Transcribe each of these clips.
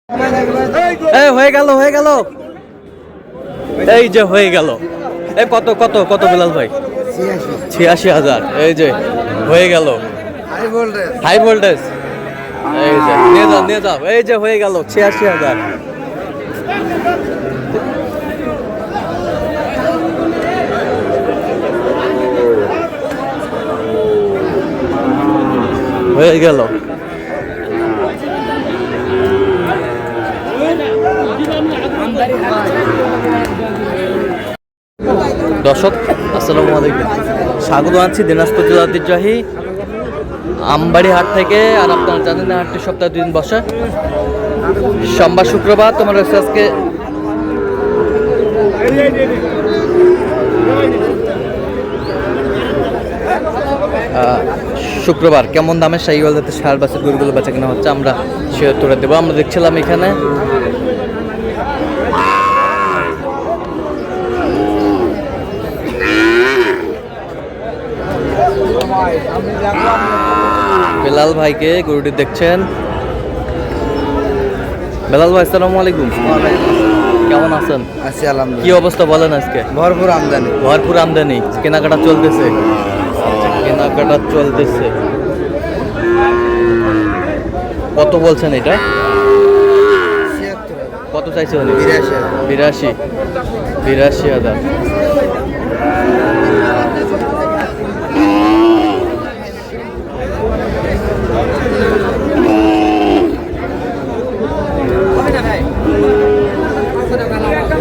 এই হয়ে গেল এই যে হয়ে গেল। এই কত কত কত বিলাল ভাই? 86,000। এই যে হয়ে গেল, হাই ভোল্টেজ। এই যে নিয়ে যাও। এই যে হয়ে গেল 86,000। হয়ে গেল। দর্শক আসসালামু আলাইকুম, স্বাগত জানাচ্ছি দিনাজপুর জেলা ঐতিহ্যবাহী আমবাড়ি হাট থেকে। আর আপনারা জানেন হাটটি সপ্তাহে 2 দিন বসে, সোমবার শুক্রবার। তোমার হচ্ছে আজকে শুক্রবার। কেমন দামে শাহিওয়াল জাতের ষাঁড় বাছুর গরুগুলো বেচা কেনা হচ্ছে আমরা সে তুলে দেবো। আমরা দেখছিলাম এখানে বেলাল ভাইকে গরুটি দেখছেন। বেলাল ভাই আসসালামু আলাইকুম, কেমন আছেন? আছি আলহামদুলিল্লাহ। কি অবস্থা বলেন আজকে? ভরপুর আমদানি। ভরপুর আমদানি, কেনাকাটা চলতেছে। কেনাকাটা চলতেছে। কত বলছেন এটা? কত চাইছে উনি? 82,000।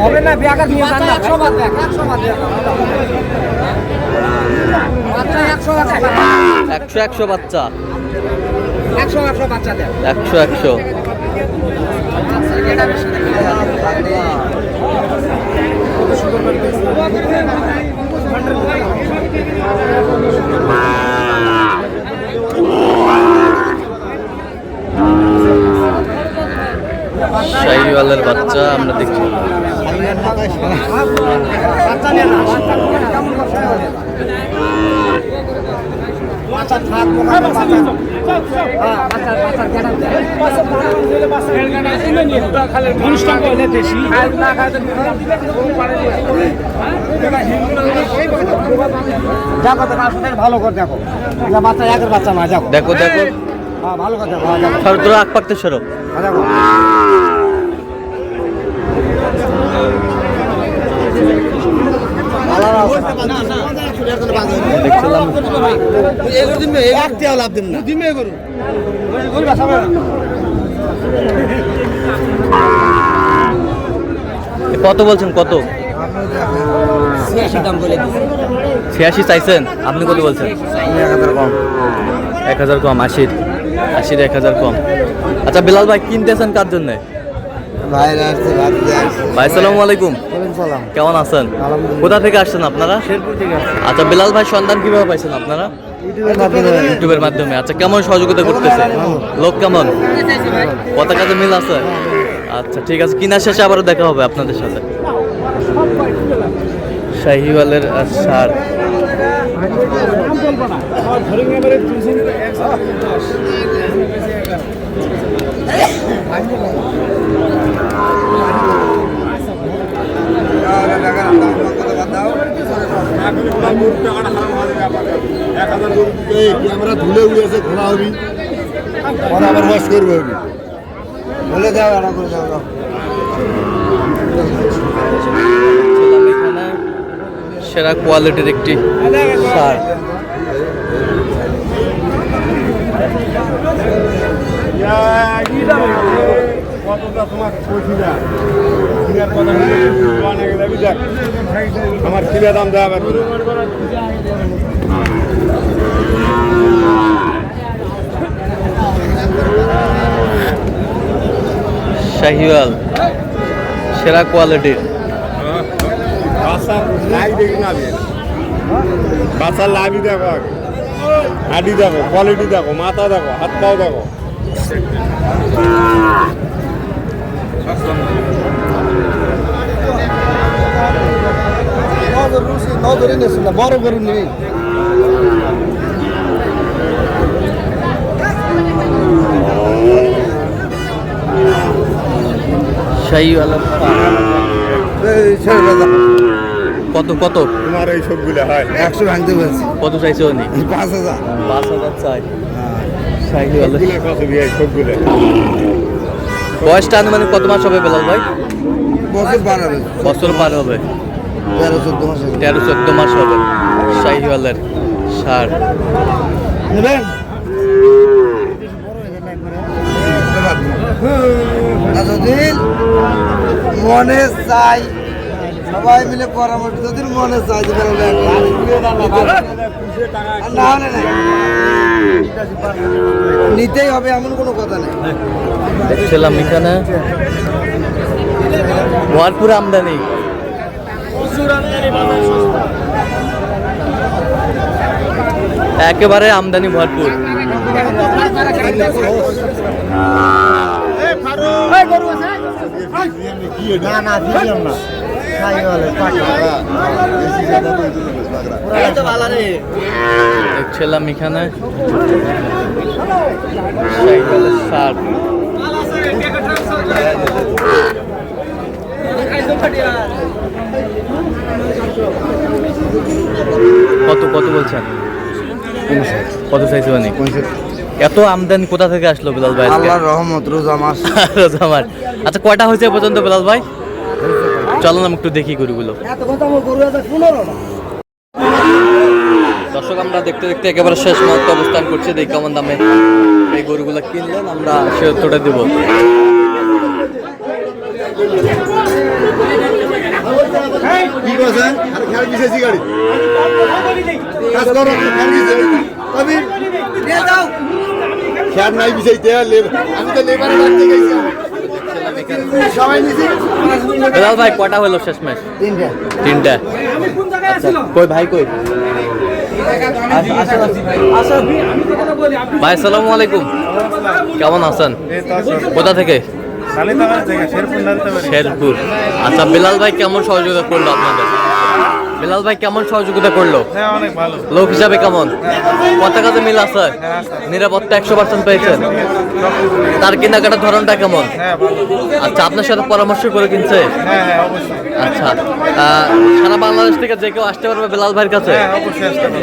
হবে না বিয়াকা দিয়ে যান না 100 বাদ দেখ 100 বাদ দেখ 100 বাচ্চা 100 বাচ্চা দেখ 100 শাহিওয়ালের বাচ্চা আমরা দেখছি। ভালো করে দেখো বাচ্চা, একের বাচ্চা না। দেখো ভালো কথা সরদর আগ পাকতে সরব। দেখছিলাম কত বলছেন? কত? 86 চাইছেন আপনি? কত বলছেন? 1000 কম। 80 1000 কম। আচ্ছা বেলাল ভাই কিনতেছেন কার জন্য? ভাই আসসালামু আলাইকুম, কেমন আছেন? কোথা থেকে আসছেন আপনারা? আচ্ছা বেলাল ভাই সন্ধান কিভাবে পাইছেন আপনারা? ইউটিউবের মাধ্যমে। আচ্ছা কেমন সহযোগিতা করতেছে লোক? কেমন কথা কাজে মিল আছে? আচ্ছা ঠিক আছে, কিনা শেষে আবারও দেখা হবে আপনাদের সাথে। শাহিওয়ালের ষাঁড় আমরা ধুলে উড়েছে খোলা হবি আবার ওয়াশ করবো বলে দাও করে দাও। এখানে সেরা কোয়ালিটির একটি ষাঁড়। আমার কিনা দাম দেওয়া শাহিওয়াল সেরা কোয়ালিটির। বাচ্চার লাভি দেখো, হাডি দেখো, কোয়ালিটি দেখো, মাথা দেখো, হাত পাও দেখো। বড় গরু নেই। শাহিওয়ালা এই ছেড়ে দাও। কত কত তোমার এই সবগুলো হয় 100 ভাঙতে বলছি। কত চাইছে উনি 5000। 5,000 চাই শাহিওয়ালা। সবগুলো কত দিয়ে সবগুলো? বয়সটা আনুমানিক কত মাস হবে বেলাল ভাই? বছর পার হবে। বছর পার হবে 13-14 মাস হবে। 13-14 মাস হবে শাহিওয়ালের ষাঁড়। নেবেন? যতদিন মনে চাই সবাই মিলে পরামর্শ, যতদিন মনে চাই যে বেরোবে আর না হলে নাই। নিতেই হবে এমন কোনো কথা নেই। দেখছিলাম এখানে ভরপুর আমদানি। একেবারে আমদানি ভরপুর। দেখছিলাম এখানে শাহিওয়ালের ষাঁড়। কত কত বলছেন? কত চাইছে মানে? এত আমদানি কোথা থেকে আসলো বেলাল ভাই? আল্লাহর রহমত, রোজা মাস। রোজা মাস। আচ্ছা কয়টা হয়েছে এ পর্যন্ত বেলাল ভাই? চলো না একটু দেখি গরুগুলো। দর্শক আমরা দেখতে দেখতে একেবারে শেষ মুহূর্তে অবস্থান করছি। দেখি কেমন দামে এই গরুগুলো কিনলেন, আমরা সে উত্তরটা দেবো। কি বলছেন? আরে খেয়াল কিসেছি গাড়ি? কাজ করো, খেয়াল কিসে? কবি নিয়ে যাও। খেয়াল নাই বিষয়তে আমি তো লেবারে রাখতে গেছি। সবাই নিছি। বেলাল ভাই কয়টা হলো শেষ ম্যাচ? তিনটা। আচ্ছা কই ভাই কই? ভাই আসসালামু আলাইকুম, কেমন আছেন? কোথা থেকে? শেরপুর। আচ্ছা বেলাল ভাই কেমন সহযোগিতা করলো আপনাদের? বেলাল ভাই কেমন সহযোগিতা করলো? অনেক ভালো। লোক হিসাবে কেমন? কথা কাজে মিল আছে? নিরাপত্তা 100% পেয়েছেন? তার কেনাকাটার ধরনটা কেমন? আচ্ছা আপনার সাথে পরামর্শ করে কিনছে? আচ্ছা সারা বাংলাদেশ থেকে যে কেউ আসতে পারবে বেলাল ভাইয়ের কাছে?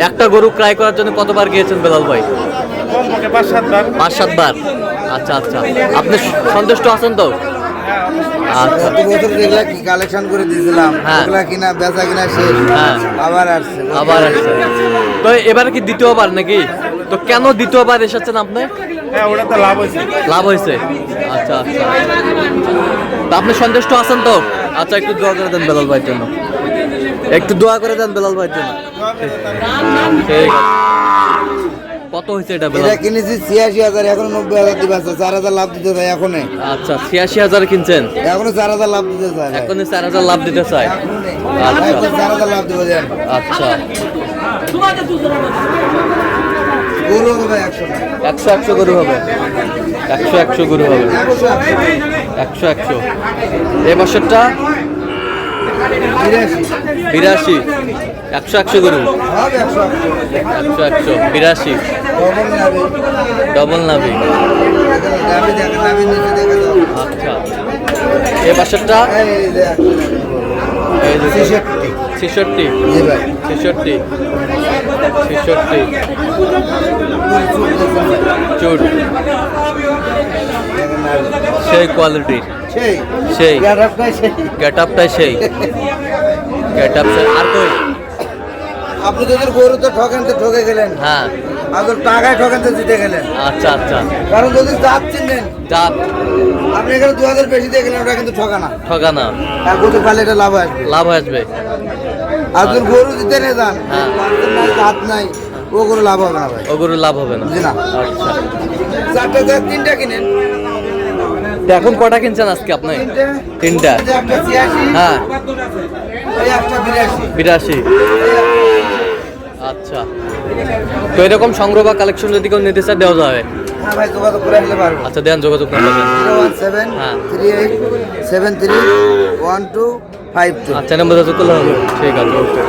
একটা গরু ক্রয় করার জন্য কতবার গিয়েছেন বেলাল ভাই? 5-7 বার। আচ্ছা আচ্ছা আপনি সন্তুষ্ট আছেন তো? আচ্ছা গত বছর যেগুলা কি কালেকশন করে দিয়েছিলাম, হ্যাঁ। ওগুলা কিনা বেচা কিনা শেষ। হ্যাঁ। আবার আসছে। আবার আসছে। তো এবারে কি দ্বিতীয়বার নাকি? তো কেন দ্বিতীয়বার এসেছেন আপনি? হ্যাঁ ওটা তো লাভ হয়েছে। লাভ হয়েছে। আচ্ছা আচ্ছা তো আপনি সন্তুষ্ট আছেন তো? আচ্ছা একটু দোয়া করে দেন বেলাল ভাইয়ের জন্য, একটু দোয়া করে দেন বেলাল ভাইয়ের জন্য। ঠিক আছে। কত হয়েছে এটা বেলাল? এটা কিনেছি 86,000, এখন 90,000 দিবে। 4,000 লাভ দিতে চাই এখন। আচ্ছা 86,000 কিনছেন, এখনো 4,000 লাভ দিতে চাই। এখন 4,000 লাভ দিতে চায়। আচ্ছা 4,000 লাভ দিবে দেন। আচ্ছা গরু হবে ভাই 100 না। 100 গরু হবে, 100 গরু হবে, 100 এই বছরটা 82 100 গরু হবে 100। 82 ডবল নাভি। নাভি দেখেন, নাভি নিচে দেখে দাও। আচ্ছা এই বছরটা এই দেখ, এই যে 66। 66 জি ভাই। 66 চুট দেখেন নাভি। সেই কোয়ালিটির, সেই সেই গ্যারাপটাই সেই। গেট আপটাই সেই গেট আপ। আর কই? আপনি যদি গরু তো ঠকেন তো ঠকে গেলেন, হ্যাঁ আর যদি টাকায় ঠকেন তো জিতে গেলেন। আচ্ছা আচ্ছা কারণ যদি জাত চিনলেন, জাত আপনি এখানে 2000 বেশি দিয়ে গেলেন, ওটা কিন্তু ঠকানা। ঠকানা, আর গরু পালে এটা লাভ আসবে। লাভ আসবে। আর যদি গরু দিতে নিয়ে যান, হ্যাঁ। বাচ্চা নাই, জাত নাই, ও গরু লাভ হবে না ভাই। ও গরু লাভ হবে না। জি না। আচ্ছা 4টা জাত 3টা কিনেন। তো এখন কটা কিনছেন আজকে আপনি? 3টা। এই যে একটা 86, হ্যাঁ এই একটা 82। 82। আচ্ছা তো এরকম সংগ্রহ বা কালেকশন যদি কেউ নিতে চায় দেওয়া যাবে? হ্যাঁ ভাই, যোগাযোগ করে আসলে পারবো। আচ্ছা দেন যোগাযোগ করবেন। 017 হ্যাঁ। 38 73 1252। আচ্ছা নাম্বার যোগাযোগ করলে হবে। ঠিক আছে ওকে।